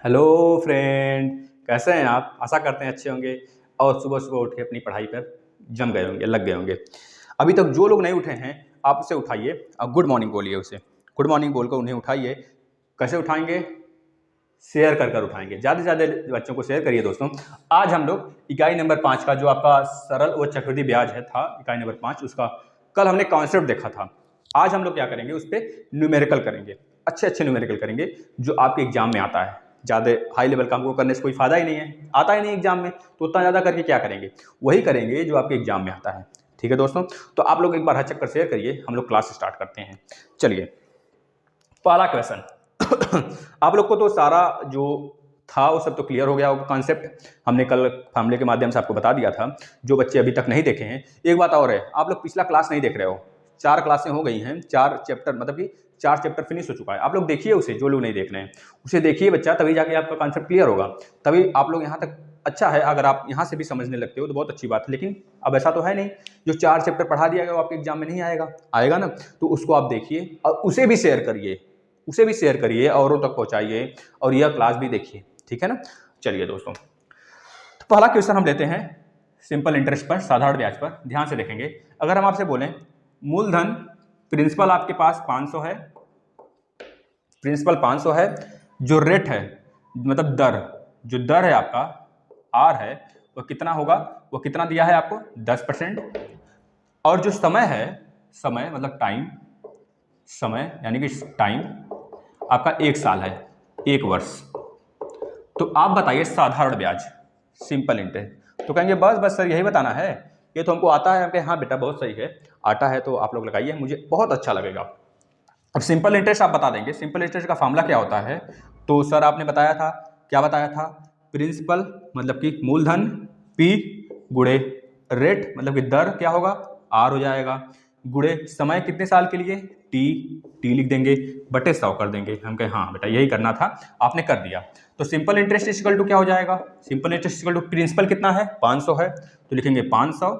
Hello friend, कैसे हैं आप? आशा करते हैं अच्छे होंगे और सुबह सुबह उठ के अपनी पढ़ाई पर जम गए होंगे, लग गए होंगे। अभी तक जो लोग नहीं उठे हैं आप उसे उठाइए और गुड मॉर्निंग बोलिए उसे। गुड मॉर्निंग बोलकर उन्हें उठाइए। कैसे उठाएंगे? शेयर कर उठाएंगे। ज़्यादा से ज़्यादा बच्चों को शेयर करिए दोस्तों। आज हम लोग इकाई नंबर 5 का जो आपका सरल व चक्रवृद्धि ब्याज है था, इकाई नंबर 5, उसका कल हमने कॉन्सेप्ट देखा था। आज हम लोग क्या करेंगे? उस पर न्यूमेरिकल करेंगे, अच्छे अच्छे न्यूमेरिकल करेंगे जो आपके एग्जाम में आता है। ज़्यादा हाई लेवल का हमको करने से कोई फायदा ही नहीं है, आता ही नहीं एग्जाम में, तो उतना ज़्यादा करके क्या करेंगे? वही करेंगे जो आपके एग्जाम में आता है। ठीक है दोस्तों, तो आप लोग एक बार हर चक्कर शेयर करिए, हम लोग क्लास स्टार्ट करते हैं। चलिए, पहला क्वेश्चन। आप लोग को तो सारा जो था वो सब तो क्लियर हो गया होगा। कॉन्सेप्ट हमने कल फॉर्मूले के माध्यम से आपको बता दिया था। जो बच्चे अभी तक नहीं देखे हैं, एक बात और है, आप लोग पिछला क्लास नहीं देख रहे हो। 4 क्लासें हो गई हैं, 4 चैप्टर, मतलब कि 4 चैप्टर फिनिश हो चुका है। आप लोग देखिए उसे, जो लोग नहीं देख रहे हैं उसे देखिए बच्चा, तभी जाके आपका कॉन्सेप्ट क्लियर होगा। तभी आप लोग यहाँ तक अच्छा है। अगर आप यहाँ से भी समझने लगते हो तो बहुत अच्छी बात है, लेकिन अब ऐसा तो है नहीं। जो 4 चैप्टर पढ़ा दिया गया वो आपके एग्जाम में नहीं आएगा, आएगा ना, तो उसको आप देखिए और उसे भी शेयर करिए, उसे भी शेयर करिए, औरों तक पहुंचाइए और यह क्लास भी देखिए। ठीक है ना? चलिए दोस्तों, तो पहला क्वेश्चन हम लेते हैं सिंपल इंटरेस्ट पर, साधारण ब्याज पर। ध्यान से देखेंगे। अगर हम आपसे बोलें मूलधन प्रिंसिपल आपके पास 500 है, प्रिंसिपल 500 है, जो रेट है मतलब दर, जो दर है आपका आर है, वो कितना होगा? वो कितना दिया है आपको? 10%। और जो समय है, समय मतलब टाइम, समय यानी कि टाइम आपका 1 साल है, 1 वर्ष। तो आप बताइए साधारण ब्याज, सिंपल इंटरेस्ट। तो कहेंगे बस बस सर यही बताना है, ये तो हमको आता है। हम कहें हाँ बेटा बहुत सही है, आता है तो आप लोग लगाइए, मुझे बहुत अच्छा लगेगा। अब सिंपल इंटरेस्ट आप बता देंगे। सिंपल इंटरेस्ट का फॉर्मूला क्या होता है? तो सर आपने बताया था, क्या बताया था? प्रिंसिपल मतलब कि मूलधन, पी गुणे रेट मतलब कि दर क्या होगा? आर हो जाएगा, गुणे समय कितने साल के लिए? टी, टी लिख देंगे, बटे 100 कर देंगे। हम कहें हाँ बेटा यही करना था, आपने कर दिया। तो सिंपल इंटरेस्ट इक्वल टू क्या हो जाएगा? Simple interest equal to principal कितना है? 500 है, तो लिखेंगे 500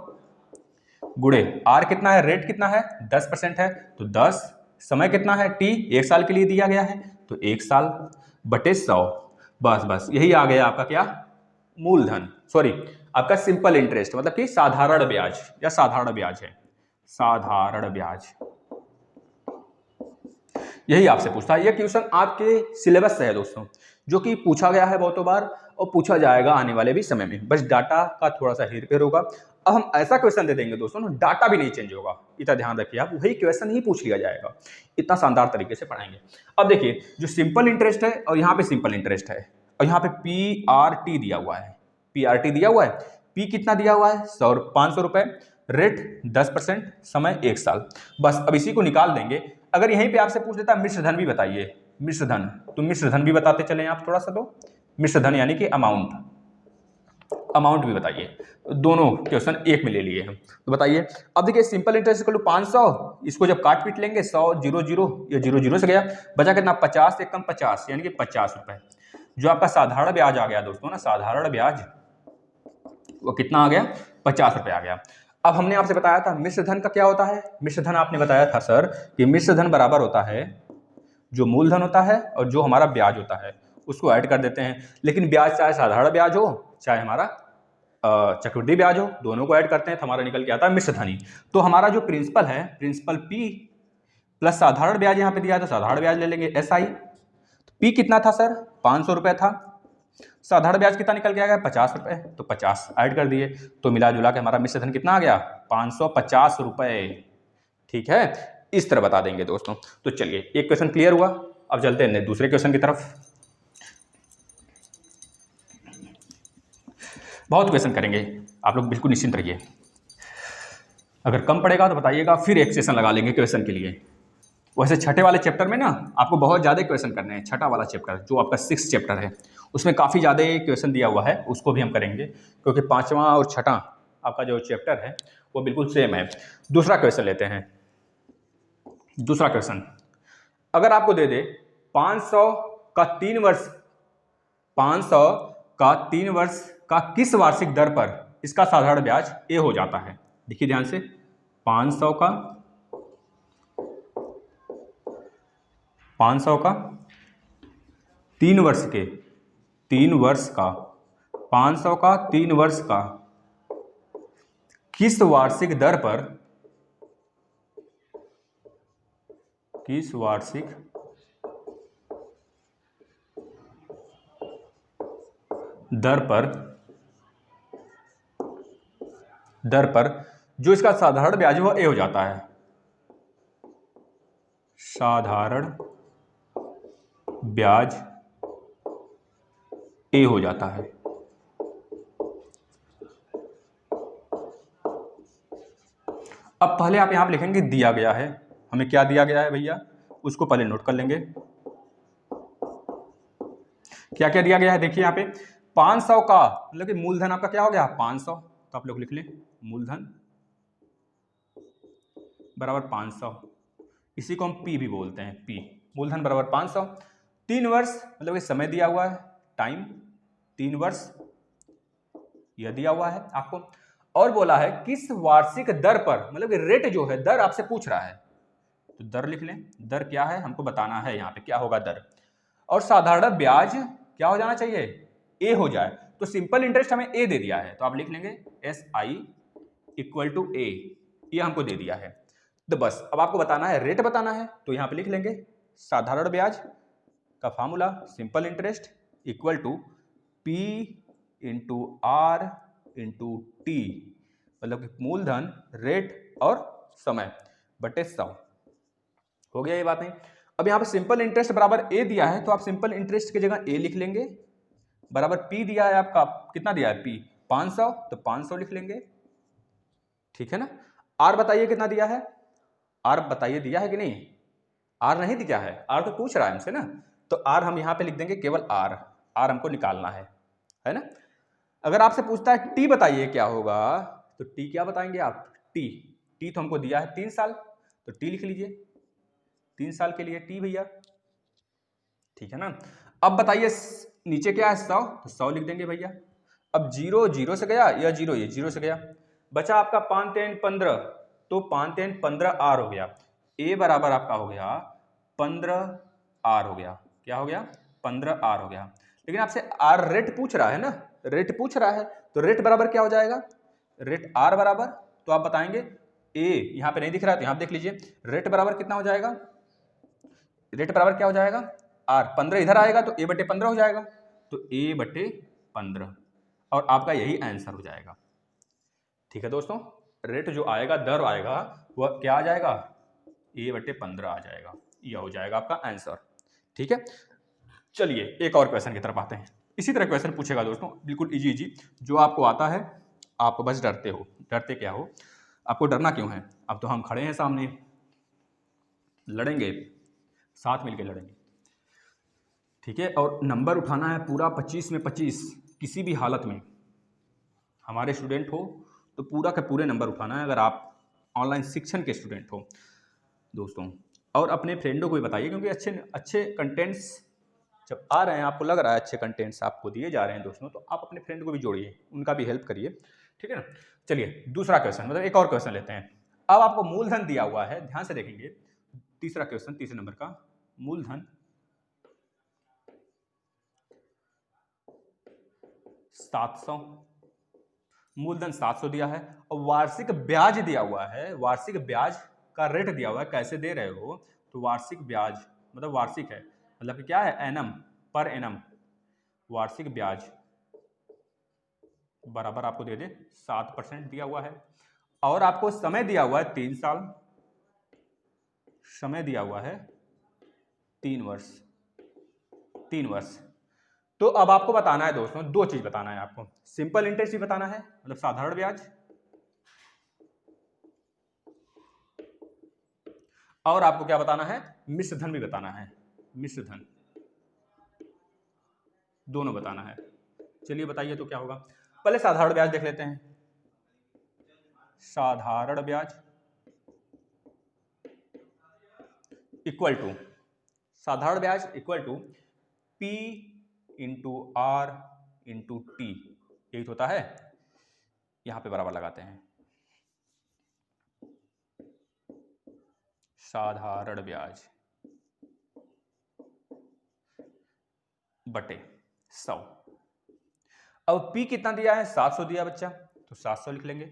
गुणे आर कितना है? रेट कितना है? 10% है, तो 10, समय कितना है? टी, 1 साल के लिए दिया गया है, तो 1 साल बटे 100। बस बस यही आ गया आपका क्या? मूलधन, सॉरी आपका सिंपल इंटरेस्ट मतलब कि साधारण ब्याज या साधारण ब्याज है, साधारण ब्याज। यही आपसे पूछता है। यह क्वेश्चन आपके सिलेबस से है दोस्तों, जो कि पूछा गया है बहुतों बार और पूछा जाएगा आने वाले भी समय में। बस डाटा का थोड़ा सा हेरफेर होगा। अब हम ऐसा क्वेश्चन दे देंगे दोस्तों ना, डाटा भी नहीं चेंज होगा, इतना ध्यान रखिए आप, वही क्वेश्चन ही पूछ लिया जाएगा। इतना शानदार तरीके से पढ़ाएंगे। अब देखिए, जो सिंपल इंटरेस्ट है और यहाँ पे सिंपल इंटरेस्ट है और यहाँ पे PRT दिया हुआ है, PRT दिया हुआ है। पी कितना दिया हुआ है? 500 रुपए, रेट 10%, समय 1 साल। बस अब इसी को निकाल देंगे। अगर यहीं पे आपसे पूछ लेता मिश्र धन भी बताइए, मिश्र धन, तो मिश्र धन भी बताते चलें आप थोड़ा सा। तो मिश्र धन यानी कि अमाउंट, अमाउंट भी बताइए। दोनों क्वेश्चन एक में ले लिए हम, तो बताइए। अब देखिए सिंपल इंटरेस्ट इक्वल टू 500, इसको जब काट पीट लेंगे 100 0 0, ये 0 0 से गया, बचा कितना? 50 से कम 50 यानी कि 50 रुपए। जो आपका साधारण ब्याज आ गया दोस्तों ना, साधारण ब्याज वो कितना आ गया? 50 रुपए आ गया। अब हमने आपसे बताया था मिश्र धन का क्या होता है? मिश्र धन आपने बताया था सर कि मिश्र धन बराबर होता है जो मूलधन होता है और जो हमारा ब्याज होता है उसको ऐड कर देते हैं। लेकिन ब्याज चाहे साधारण ब्याज हो चाहे हमारा चक्रवृद्धि ब्याज हो, दोनों को ऐड करते हैं तो हमारा निकल के आता है मिश्र धन ही। तो हमारा जो प्रिंसिपल है, प्रिंसिपल पी प्लस साधारण ब्याज यहाँ पे दिया है तो साधारण ब्याज ले लेंगे SI। पी कितना था सर? 500 रुपए था। साधारण ब्याज कितना निकल के आ गया? 50 रुपए, तो 50 ऐड कर दिए, तो मिला जुला के हमारा मिश्र धन कितना आ गया? 550 रुपए। ठीक है, इस तरह बता देंगे दोस्तों। तो चलिए, एक क्वेश्चन क्लियर हुआ। अब चलते हैं दूसरे क्वेश्चन की तरफ। बहुत क्वेश्चन करेंगे, आप लोग बिल्कुल निश्चिंत रहिए। अगर कम पड़ेगा तो बताइएगा, फिर एक सेशन लगा लेंगे क्वेश्चन के लिए। वैसे छठे वाले चैप्टर में ना आपको बहुत ज़्यादा क्वेश्चन करने हैं। छठा वाला चैप्टर जो आपका 6th चैप्टर है, उसमें काफ़ी ज़्यादा क्वेश्चन दिया हुआ है, उसको भी हम करेंगे, क्योंकि 5वां और छठा आपका जो चैप्टर है वो बिल्कुल सेम है। दूसरा क्वेश्चन लेते हैं। दूसरा क्वेश्चन अगर आपको दे दे 500 का 3 वर्ष, 500 का 3 वर्ष का किस वार्षिक दर पर इसका साधारण ब्याज ए हो जाता है? देखिए ध्यान से, 500 का 3 वर्ष के 3 वर्ष का, 500 का 3 वर्ष का, किस वार्षिक दर पर, किस वार्षिक दर पर जो इसका साधारण ब्याज है वो ए हो जाता है, साधारण ब्याज ए हो जाता है। अब पहले आप यहां पर लिखेंगे दिया गया है, हमें क्या दिया गया है भैया, उसको पहले नोट कर लेंगे। क्या क्या दिया गया है देखिए यहाँ पे, 500 का मतलब कि मूलधन आपका क्या हो गया 500, तो आप लोग लिख लें मूलधन बराबर 500, इसी को हम पी भी बोलते हैं, पी, मूलधन बराबर 500। 3 वर्ष मतलब कि समय दिया हुआ है, टाइम 3 वर्ष यह दिया हुआ है आपको, और बोला है किस वार्षिक दर पर, मतलब कि रेट जो है, दर आपसे पूछ रहा है, तो दर लिख लें, दर क्या है हमको बताना है यहाँ पे क्या होगा दर, और साधारण ब्याज क्या हो जाना चाहिए, ए हो जाए, तो सिंपल इंटरेस्ट हमें ए दे दिया है, तो आप लिख लेंगे SI इक्वल टू ए, ये हमको दे दिया है। तो बस अब आपको बताना है रेट बताना है, तो यहाँ पे लिख लेंगे साधारण ब्याज का formula simple interest equal to P into R into T, मतलब कि मूलधन, रेट और समय बटे 100, हो गया ये बात नहीं। अब यहाँ पे सिंपल इंटरेस्ट बराबर ए दिया है, तो आप सिंपल इंटरेस्ट की जगह ए लिख लेंगे, बराबर पी दिया है आपका, कितना दिया है पी 500, तो 500 लिख लेंगे, ठीक है ना। आर बताइए कितना दिया है, आर बताइए दिया है कि नहीं, आर नहीं दिया है, आर तो पूछ रहा है हमसे ना, तो आर हम यहाँ पे लिख देंगे केवल आर, आर हमको निकालना है ना। अगर आपसे पूछता है टी बताइए क्या होगा, तो टी क्या बताएंगे आप, टी, टी तो हमको दिया है 3 साल, तो टी लिख लीजिए 3 साल के लिए टी भैया, ठीक है ना। अब बताइए नीचे क्या है 100, तो 100 लिख देंगे भैया। अब 0 0 से गया, या 0 ये 0 से गया, बचा आपका 5 3 15, तो 5 3 15 आर हो गया, ए बराबर आपका हो गया 15 आर हो गया, क्या हो गया 15 आर हो गया। लेकिन आपसे आर रेट पूछ रहा है ना, रेट पूछ रहा है, तो रेट बराबर क्या हो जाएगा, रेट आर बराबर, तो आप बताएंगे ए, यहाँ पे नहीं दिख रहा है तो यहाँ देख लीजिए, रेट बराबर कितना हो जाएगा, रेट बराबर क्या हो जाएगा आर, 15 इधर आएगा तो ए बटे 15 हो जाएगा, तो ए बटे 15, और आपका यही आंसर हो जाएगा, ठीक है दोस्तों। रेट जो आएगा, दर आएगा, वह क्या आ जाएगा, ए बटे 15 आ जाएगा, यह हो जाएगा आपका आंसर, ठीक है। चलिए एक और क्वेश्चन की तरफ आते हैं, इसी तरह क्वेश्चन पूछेगा दोस्तों, बिल्कुल इजी इजी, जो आपको आता है, आप बस डरते हो, डरते क्या हो, आपको डरना क्यों है, अब तो हम खड़े हैं सामने, लड़ेंगे, साथ मिलकर लड़ेंगे, ठीक है। और नंबर उठाना है पूरा 25 में 25, किसी भी हालत में, हमारे स्टूडेंट हो तो पूरा के पूरे नंबर उठाना है, अगर आप ऑनलाइन शिक्षण के स्टूडेंट हो दोस्तों। और अपने फ्रेंडों को भी बताइए, क्योंकि अच्छे अच्छे कंटेंट्स जब आ रहे हैं, आपको लग रहा है अच्छे कंटेंट्स आपको दिए जा रहे हैं दोस्तों, तो आप अपने फ्रेंड को भी जोड़िए, उनका भी हेल्प करिए, ठीक है ना। चलिए दूसरा क्वेश्चन, मतलब एक और क्वेश्चन लेते हैं। अब आपको मूलधन दिया हुआ है, ध्यान से देखेंगे, तीसरा क्वेश्चन, तीसरे नंबर का, मूलधन 700, मूलधन 700 दिया है, और वार्षिक ब्याज दिया हुआ है, वार्षिक ब्याज का रेट दिया हुआ है, कैसे दे रहे हो, तो वार्षिक ब्याज मतलब वार्षिक है, मतलब कि क्या है एनम, पर एनम, वार्षिक ब्याज बराबर आपको दे दे 7% दिया हुआ है, और आपको समय दिया हुआ है 3 साल, समय दिया हुआ है 3 वर्ष, 3 वर्ष। तो अब आपको बताना है दोस्तों, 2 चीज बताना है आपको, सिंपल इंटरेस्ट भी बताना है, मतलब साधारण ब्याज, और आपको क्या बताना है, मिश्र धन भी बताना है, मिश्र धन, दोनों बताना है। चलिए बताइए तो क्या होगा, पहले साधारण ब्याज देख लेते हैं, साधारण ब्याज इक्वल टू, साधारण ब्याज equal to P into R into T, यही तो होता है, यहां पे बराबर लगाते हैं, साधारण ब्याज बटे 100। अब P कितना दिया है, 700 दिया बच्चा, तो 700 लिख लेंगे।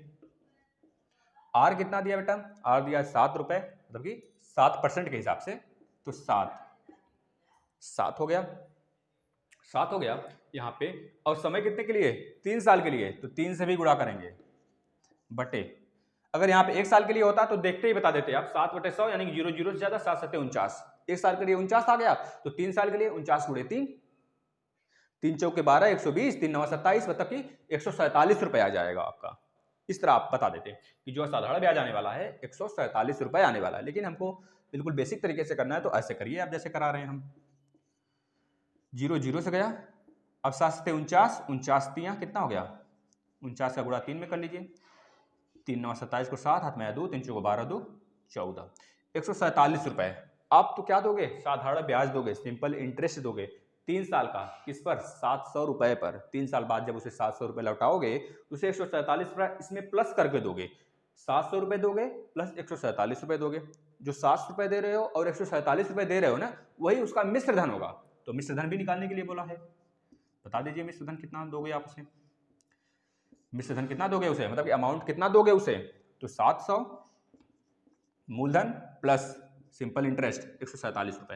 R कितना दिया बेटा, R दिया है 7 रुपए, मतलब कि 7% के हिसाब से, तो 7 हो गया, 7 हो गया यहाँ पे। और समय कितने के लिए, 3 साल के लिए, तो 3 से भी गुणा करेंगे बटे, अगर यहाँ पे 1 साल के लिए होता तो देखते ही बता देते आप, 7/100 यानी कि 0 0 से ज्यादा, 7 7 49, 1 साल के लिए 49 आ गया, तो 3 साल के लिए 49 गुणे 3, 3 चौके 12, 120, 3 9 27, मतलब कि 147 रुपए आ जाएगा आपका। इस तरह आप बता देते कि जो साधारण ब्याज आने वाला है 147 रुपए आने वाला है। लेकिन हमको बिल्कुल बेसिक तरीके से करना है, तो ऐसे करिए आप जैसे करा रहे हैं हम। 0 0 से गया, अब 7 7 49, 49 तियां कितना हो गया, 49 का गुणा 3 में कर लीजिए, 3 9 27 को 7, हाथ में 2, 3 चौको 12 2 14, 147 रुपए। आप तो क्या दोगे, साधारण ब्याज दोगे, सिंपल इंटरेस्ट दोगे 3 साल का, किस पर, 700 रुपए पर। 3 साल बाद जब उसे 700 रुपए लौटाओगे तो उसे 147 रुपए इसमें प्लस करके दोगे, 700 रुपए दोगे प्लस 147 रुपए दोगे। जो 700 रुपए दे रहे हो और 147 रुपए दे रहे हो ना, वही उसका मिश्र धन होगा। तो मिश्र धन भी निकालने के लिए बोला है, बता दीजिए मिश्र धन कितना दोगे आप उसे, मिश्र धन कितना दोगे उसे, मतलब कि अमाउंट कितना दोगे उसे, तो 700 मूलधन प्लस सिंपल इंटरेस्ट 147 रुपए,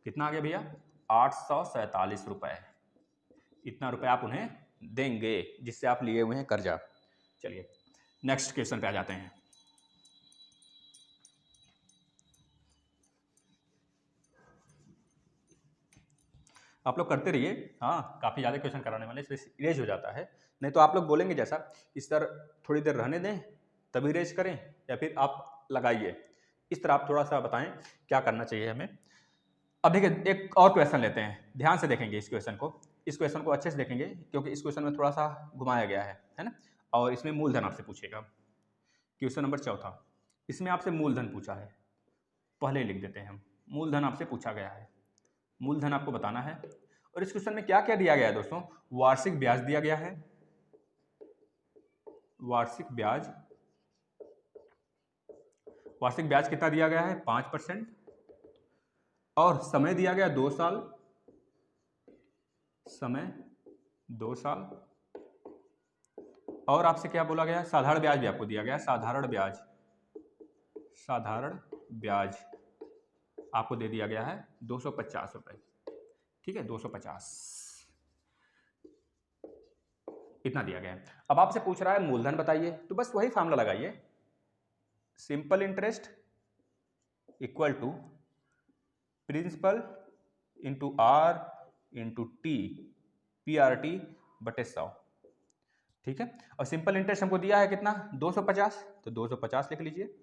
कितना आ गया भैया, 847 रुपए। इतना रुपए आप उन्हें देंगे जिससे आप लिए हुए हैं कर्जा। चलिए नेक्स्ट क्वेश्चन पे आ जाते हैं। आप लोग करते रहिए, हाँ काफ़ी ज़्यादा क्वेश्चन कराने वाले, इसमें इरेज हो जाता है, नहीं तो आप लोग बोलेंगे जैसा इस तरह थोड़ी देर रहने दें तभी इरेज करें, या फिर आप लगाइए, इस तरह आप थोड़ा सा बताएं क्या करना चाहिए हमें। अब देखिए एक और क्वेश्चन लेते हैं, ध्यान से देखेंगे इस क्वेश्चन को, इस क्वेश्चन को अच्छे से देखेंगे क्योंकि इस क्वेश्चन में थोड़ा सा घुमाया गया है ना, और इसमें मूलधन आपसे पूछेगा। क्वेश्चन नंबर 4, इसमें आपसे मूलधन पूछा है, पहले लिख देते हैं हम, मूलधन आपसे पूछा गया है, मूलधन आपको बताना है। और इस क्वेश्चन में क्या क्या दिया गया है दोस्तों, वार्षिक ब्याज दिया गया है, वार्षिक ब्याज, वार्षिक ब्याज कितना दिया गया है, 5%, और समय दिया गया 2 साल, समय 2 साल, और आपसे क्या बोला गया, साधारण ब्याज भी आपको दिया गया, साधारण ब्याज, साधारण ब्याज आपको दे दिया गया है 250 रुपए, ठीक है 250, इतना दिया गया है। अब आपसे पूछ रहा है मूलधन बताइए, तो बस वही फार्मूला लगाइए, simple interest equal to principal into R into T, PRT बटे 100, ठीक है। और सिंपल इंटरेस्ट हमको दिया है कितना, 250, तो 250 लिख लीजिए,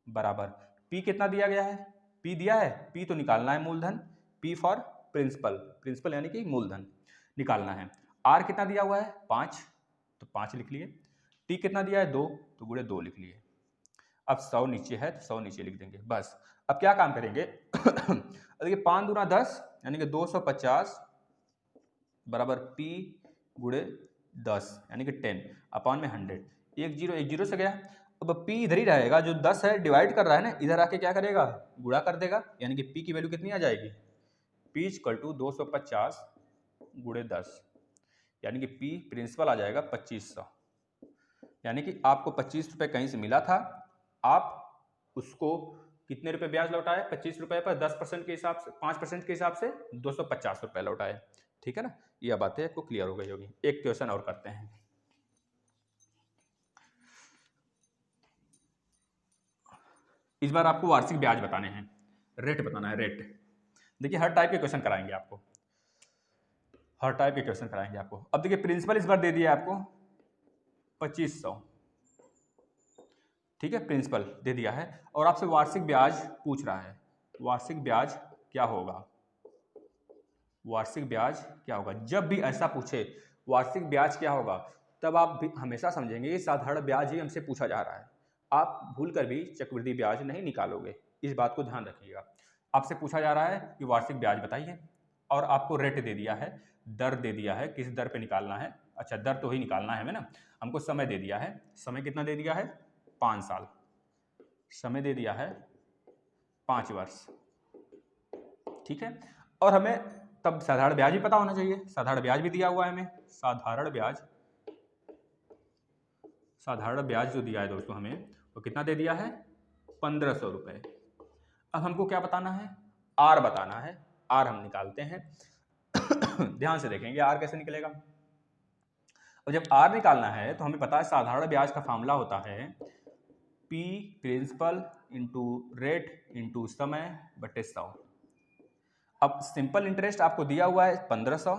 बराबर पी कितना दिया गया है, पी दिया है, पी तो निकालना है मूलधन, पी फॉर प्रिंसिपल, प्रिंसिपल यानी कि मूलधन निकालना है। आर कितना दिया हुआ है, 5, तो 5 लिख लिए, टी कितना दिया है 2, तो गुणे 2 लिख लिए। अब 100 नीचे है तो 100 नीचे लिख देंगे बस। अब क्या काम करेंगे देखिए 5 दूना 10 यानी कि 250 बराबर पी गुणे 10 यानी कि 10 अपॉन में 100, 1 0 से गया। अब पी इधर ही रहेगा, जो 10 है डिवाइड कर रहा है ना, इधर आके क्या करेगा, गुणा कर देगा, यानी कि पी की वैल्यू कितनी आ जाएगी, पी इक्वल टू 250 गुणे 10, यानी कि पी प्रिंसिपल आ जाएगा 2500, यानी कि आपको 25 रुपये कहीं से मिला था, आप उसको कितने रुपए ब्याज लौटाए, 25 रुपए पर 10% के हिसाब से, 5% के हिसाब से 250 रुपए लौटाए, ठीक है ना। यह बातें आपको क्लियर हो गई होगी। एक क्वेश्चन और करते हैं, इस बार आपको वार्षिक ब्याज बताने हैं, रेट बताना है, रेट। देखिए हर टाइप के क्वेश्चन कराएंगे आपको, हर टाइप के क्वेश्चन कराएंगे आपको। अब देखिए प्रिंसिपल इस बार दे दिया आपको 2500, ठीक है, प्रिंसिपल दे दिया है, और आपसे वार्षिक ब्याज पूछ रहा है, वार्षिक ब्याज क्या होगा, वार्षिक ब्याज क्या होगा। जब भी ऐसा पूछे वार्षिक ब्याज क्या होगा, तब आप भी हमेशा समझेंगे ये साधारण ब्याज ही हमसे पूछा जा रहा है, आप भूल कर भी चक्रवृद्धि ब्याज नहीं निकालोगे, इस बात को ध्यान रखिएगा। आपसे पूछा जा रहा है कि वार्षिक ब्याज बताइए, और आपको रेट दे दिया है, दर दे दिया है, किस दर पे निकालना है, अच्छा दर तो ही निकालना है ना, हमको समय दे दिया है, समय कितना दे दिया है, 5 साल, समय दे दिया है 5 वर्ष, ठीक है। और हमें तब साधारण ब्याज भी पता होना चाहिए। साधारण ब्याज भी दिया हुआ है हमें, साधारण ब्याज जो दिया है दोस्तों हमें वो कितना दे दिया है, 1500 रुपये। अब हमको क्या बताना है, आर बताना है। आर हम निकालते हैं ध्यान से देखेंगे आर कैसे निकलेगा। और जब आर निकालना है तो हमें पता है साधारण ब्याज का फार्मूला होता है P principal into rate into समय बटे 100। अब सिंपल इंटरेस्ट आपको दिया हुआ है 1500,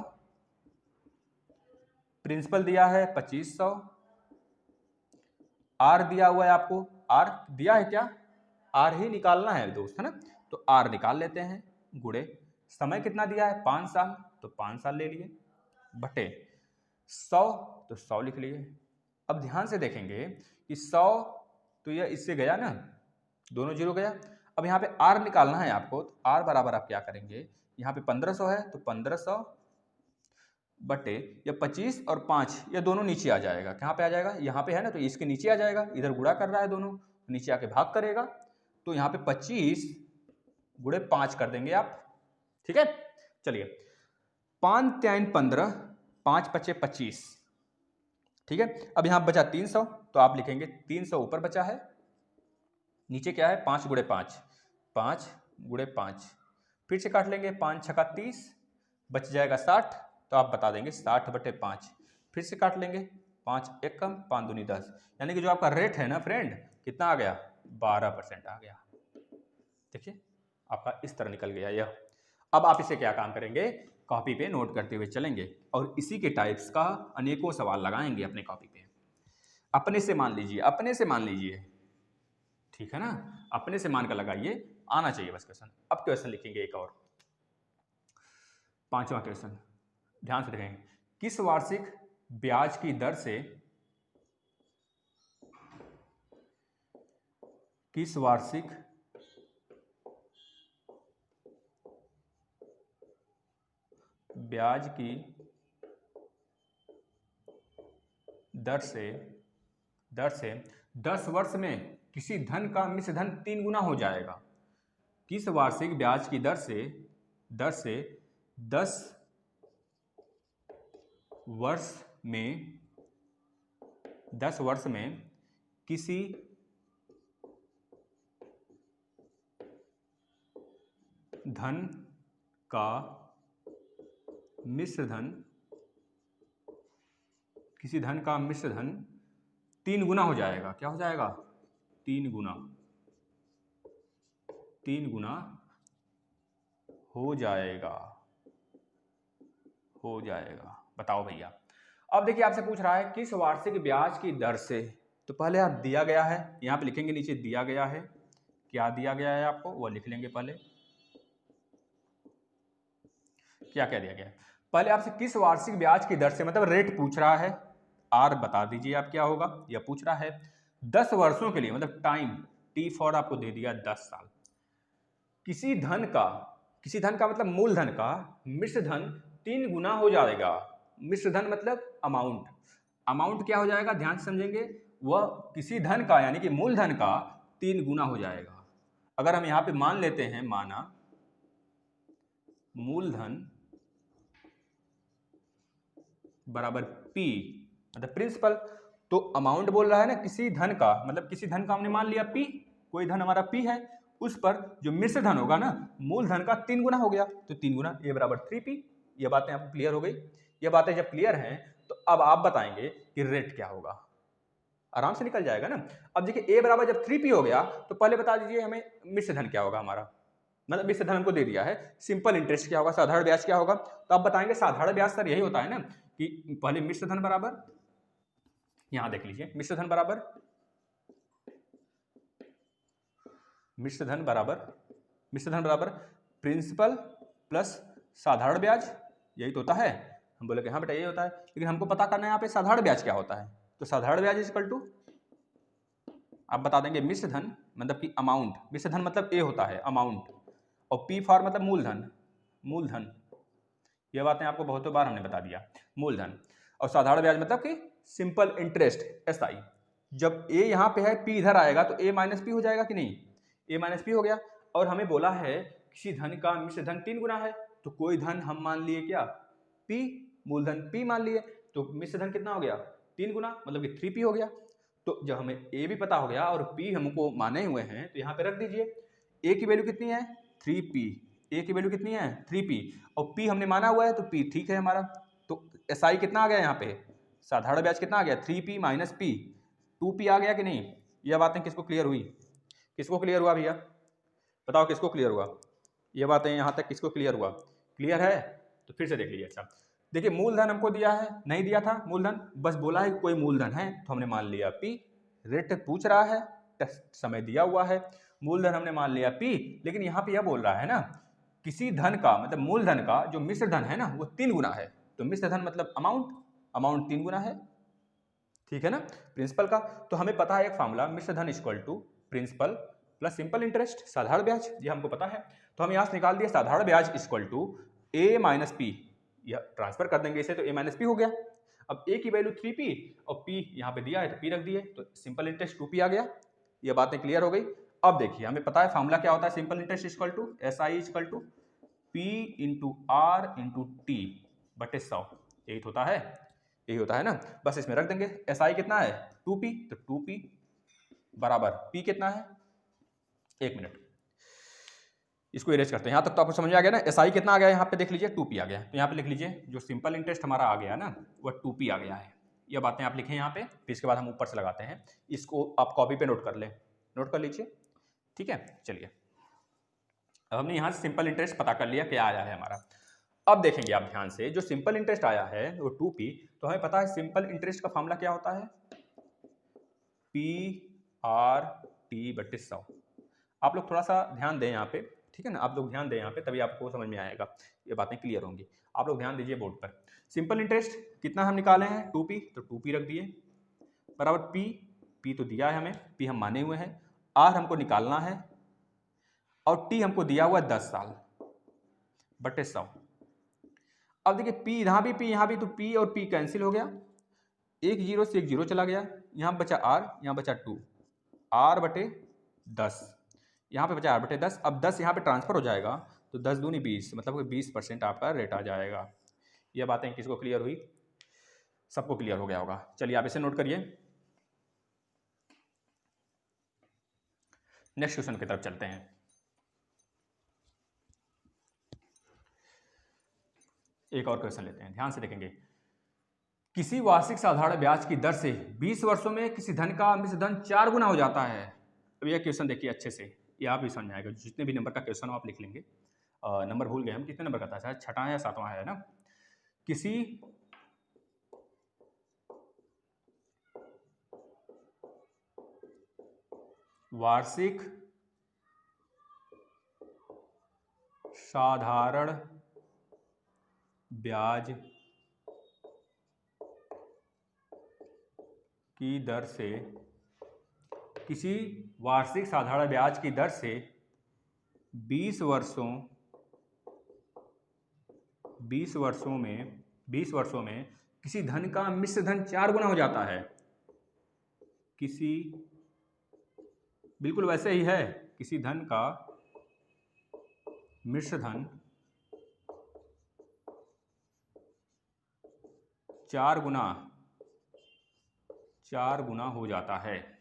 प्रिंसिपल दिया है 2500, आर दिया हुआ है आपको, आर दिया है क्या, आर ही निकालना है दोस्त, है ना। तो आर निकाल लेते हैं, गुणे समय कितना दिया है 5 साल, तो 5 साल ले लिए, बटे 100 तो 100 लिख लिए। अब ध्यान से देखेंगे कि 100 तो यह इससे गया ना, दोनों जीरो गया। अब यहाँ पे आर निकालना है आपको, तो आर बराबर आप क्या करेंगे, यहाँ पे 1500 है तो 1500 बटे या 25 और 5 ये दोनों नीचे आ जाएगा। कहाँ पे आ जाएगा, यहाँ पे है ना, तो इसके नीचे आ जाएगा, इधर गुणा कर रहा है दोनों, नीचे आके भाग करेगा। तो यहाँ पे 25 गुणे 5 कर देंगे आप, ठीक है। चलिए 5 3 15, 5 5 25, ठीक है। अब यहाँ बचा 300, तो आप लिखेंगे 300 ऊपर बचा है, नीचे क्या है 5 गुणे 5, 5 गुणे 5, फिर से काट लेंगे, 5 छक्का 30, बच जाएगा 60, तो आप बता देंगे 60 बटे 5, फिर से काट लेंगे, 5 एक कम 5 दूनी 10, यानी कि जो आपका रेट है ना फ्रेंड कितना आ गया, 12% आ गया। देखिए आपका इस तरह निकल गया यह। अब आप इसे क्या काम करेंगे, कॉपी पे नोट करते हुए चलेंगे और इसी के टाइप्स का अनेकों सवाल लगाएंगे अपने कॉपी पे। अपने से मान लीजिए, ठीक है ना, अपने से मान कर लगाइए, आना चाहिए बस क्वेश्चन। अब क्वेश्चन लिखेंगे एक और, 5वां क्वेश्चन, ध्यान से देखेंगे। किस वार्षिक ब्याज की दर से ब्याज की दर से 10 वर्ष में किसी धन का मिश्र धन 3 गुना हो जाएगा। किस वार्षिक ब्याज की दर से 10 वर्ष में किसी धन का मिश्र धन 3 गुना हो जाएगा। क्या हो जाएगा, 3 गुना हो जाएगा। बताओ भैया। अब देखिए आपसे पूछ रहा है किस वार्षिक ब्याज की दर से, तो पहले आप दिया गया है, यहां पे लिखेंगे, नीचे दिया गया है, क्या दिया गया है आपको वो लिख लेंगे। पहले क्या दिया गया है, पहले आपसे किस वार्षिक ब्याज की दर से, मतलब रेट पूछ रहा है, आर बता दीजिए आप क्या होगा। यह पूछ रहा है 10 वर्षों के लिए, मतलब टाइम टी फॉर आपको दे दिया 10 साल। किसी धन का मतलब मूलधन का मिश्र धन 3 गुना हो जाएगा। मिश्र धन मतलब अमाउंट क्या हो जाएगा, ध्यान से समझेंगे, वह किसी धन का यानी कि मूलधन का 3 गुना हो जाएगा। अगर हम यहां पे मान लेते हैं, माना मूलधन बराबर पी मतलब प्रिंसिपल, तो अमाउंट बोल रहा है ना किसी धन का, मतलब किसी धन का हमने मान लिया पी, कोई धन हमारा पी है, उस पर जो मिश्र धन होगा ना मूलधन का 3 गुना हो गया, तो 3 गुना ए बराबर 3p। ये बातें आपको क्लियर हो गई। ये बातें जब क्लियर हैं तो अब आप बताएंगे कि रेट क्या होगा, आराम से निकल जाएगा ना। अब देखिए ए बराबर जब 3p हो गया तो पहले बता दीजिए हमें मिश्र धन क्या होगा हमारा, मतलब मिश्र धन हमको दे दिया है, सिंपल इंटरेस्ट क्या होगा, साधारण ब्याज क्या होगा। तो आप बताएंगे साधारण ब्याज सर यही होता है ना कि पहले मिश्र धन बराबर, यहां देख लीजिए, मिश्र धन बराबर प्रिंसिपल प्लस साधारण ब्याज, यही तो होता है। हम बोले कि हाँ बेटा यही होता है, लेकिन हमको पता करना है यहाँ पे साधारण ब्याज क्या होता है। तो साधारण ब्याज इक्वल टू आप बता देंगे मिश्र धन मतलब कि अमाउंट, मिश्र धन मतलब ए होता है अमाउंट, और पी फॉर मतलब मूलधन। ये बातें आपको बहुत बार हमने बता दिया, मूलधन। और साधारण ब्याज मतलब कि सिंपल इंटरेस्ट एसआई। जब ए यहाँ पे है पी इधर आएगा तो ए माइनस पी हो जाएगा कि नहीं, ए माइनस पी हो गया। और हमें बोला है किसी धन का मिश्र धन 3 गुना है, तो कोई धन हम मान लिए क्या, P, मूलधन P मान लिए, तो मिश्र धन कितना हो गया 3 गुना, मतलब कि 3P हो गया। तो जब हमें A भी पता हो गया और P हमको माने हुए हैं तो यहाँ पे रख दीजिए। A की वैल्यू कितनी है 3P, A की वैल्यू कितनी है 3P, और P हमने माना हुआ है तो P ठीक है हमारा। तो SI कितना आ गया यहाँ पे, साधारण ब्याज कितना आ गया 3P माइनस P, 2P आ गया कि नहीं। यह बातें किसको क्लियर हुई, किसको क्लियर हुआ भैया, बताओ किसको क्लियर हुआ, ये बातें यहाँ तक किसको क्लियर हुआ, क्लियर है। तो फिर से देख लीजिए। अच्छा देखिए, मूलधन हमको दिया है, नहीं दिया था मूलधन, बस बोला है कोई मूलधन है तो हमने मान लिया P। रेट पूछ रहा है, समय दिया हुआ है, मूलधन हमने मान लिया P। लेकिन यहाँ पे यह बोल रहा है ना, किसी धन का मतलब मूलधन का जो मिश्र धन है ना वो 3 गुना है। तो मिश्र धन मतलब अमाउंट 3 गुना है, ठीक है ना, प्रिंसिपल का। तो हमें पता है एक फार्मूला, मिश्र धन equal to principal plus simple interest, साधारण ब्याज, ये हमको पता है। तो हम यहाँ से निकाल दिए साधारण ब्याज equal to A minus P, यह ट्रांसफर कर देंगे इसे तो A माइनस पी हो गया। अब A की वैल्यू 3P और P यहाँ पे दिया है तो P रख दिए, तो सिंपल इंटरेस्ट 2P आ गया। ये बातें क्लियर हो गई। अब देखिए हमें पता है फार्मूला क्या होता है, simple interest equal to SI equal to P into R into T बटे 100, यही होता है, यही होता है ना। बस इसमें रख देंगे, SI कितना है 2P, तो 2P बराबर P कितना है, 1 मिनट इसको इरेज करते हैं। यहाँ तक तो आपको समझ में आ गया ना। SI कितना आ गया यहाँ पे देख लीजिए 2P आ गया, तो यहाँ पे लिख लीजिए जो सिंपल इंटरेस्ट हमारा आ गया ना वह 2P आ गया है। ये बातें आप लिखें यहाँ पे, फिर इसके बाद हम ऊपर से लगाते हैं, इसको आप कॉपी पे नोट कर लें, नोट कर लीजिए, ठीक है। चलिए अब हमने यहाँ से सिंपल इंटरेस्ट पता कर लिया क्या आया है हमारा। अब देखेंगे आप ध्यान से, जो सिंपल इंटरेस्ट आया है वो 2P, तो हमें पता है सिंपल इंटरेस्ट का फॉर्मूला क्या होता है PRT बटे 100। आप लोग थोड़ा सा ध्यान दें यहाँ पे, ठीक है ना, आप लोग ध्यान दें यहाँ पे, तभी आपको समझ में आएगा, ये बातें क्लियर होंगी। आप लोग ध्यान दीजिए बोर्ड पर। सिंपल इंटरेस्ट कितना हम निकाले हैं 2P, तो 2P रख दिए बराबर P तो दिया है हमें, P हम माने हुए हैं, R हमको निकालना है और T हमको दिया हुआ है 10 साल बटे 100। अब देखिए P यहाँ भी P यहाँ भी, तो P और P कैंसिल हो गया, एक जीरो से एक जीरो चला गया, यहाँ बचा R, यहाँ बचा 2, R बटे 10, यहाँ पे बचा R बटे 10। अब 10 यहाँ पे ट्रांसफर हो जाएगा तो 10 दूनी 20, मतलब 20% आपका रेट आ जाएगा। ये बातें किसको क्लियर हुई, सबको क्लियर हो गया होगा। चलिए आप इसे नोट करिए, नेक्स्ट क्वेश्चन की तरफ चलते हैं। एक और क्वेश्चन लेते हैं, ध्यान से देखेंगे। किसी वार्षिक साधारण ब्याज की दर से 20 वर्षों में किसी धन का मिश्र धन 4 गुना हो जाता है। अब यह क्वेश्चन देखिए अच्छे से, ये आप भी समझ में आएगा, जितने भी नंबर का क्वेश्चन हो आप लिख लेंगे। नंबर भूल गए हम, कितने नंबर का था, शायद 6वां या 7वां है ना। किसी वार्षिक साधारण ब्याज की दर से, किसी वार्षिक साधारण ब्याज की दर से 20 वर्षों में किसी धन का मिश्र धन 4 गुना हो जाता है। किसी, बिल्कुल वैसे ही है, किसी धन का मिश्र धन 4 गुना हो जाता है।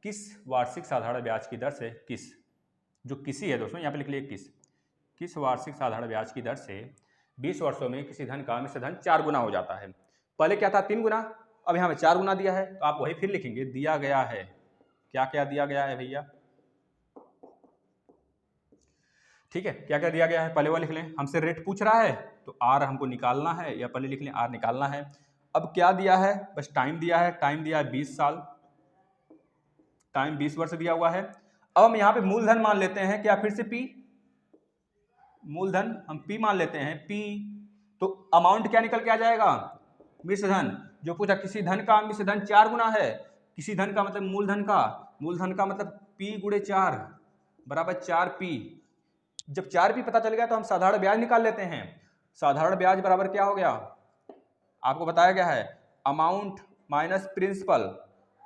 किस वार्षिक साधारण ब्याज की दर से, जो किसी है दोस्तों यहाँ पे लिख लिए किस वार्षिक साधारण ब्याज की दर से 20 वर्षों में किसी धन का मिश्र धन 4 गुना हो जाता है। पहले क्या था 3 गुना, अब यहाँ पे 4 गुना दिया है, तो आप वही फिर लिखेंगे, दिया गया है, क्या क्या दिया गया है भैया, ठीक है, क्या क्या दिया गया है पहले वो लिख लें। हमसे रेट पूछ रहा है तो R हमको निकालना है, या पहले लिख लें R निकालना है। अब क्या दिया है, बस टाइम दिया है, टाइम दिया है 20 साल, टाइम 20 वर्ष दिया हुआ है। अब हम यहाँ पे मूलधन मान लेते हैं, क्या फिर से P, मूलधन हम P मान लेते हैं, P, तो अमाउंट क्या निकल के आ जाएगा, मिश्र धन, जो पूछा किसी धन का मिश्र धन 4 गुना है, किसी धन का मतलब मूलधन का मतलब P गुणे 4 बराबर 4P। जब 4P पता चल गया तो हम साधारण ब्याज निकाल लेते हैं। साधारण ब्याज बराबर क्या हो गया, आपको बताया गया है, अमाउंट माइनस प्रिंसिपल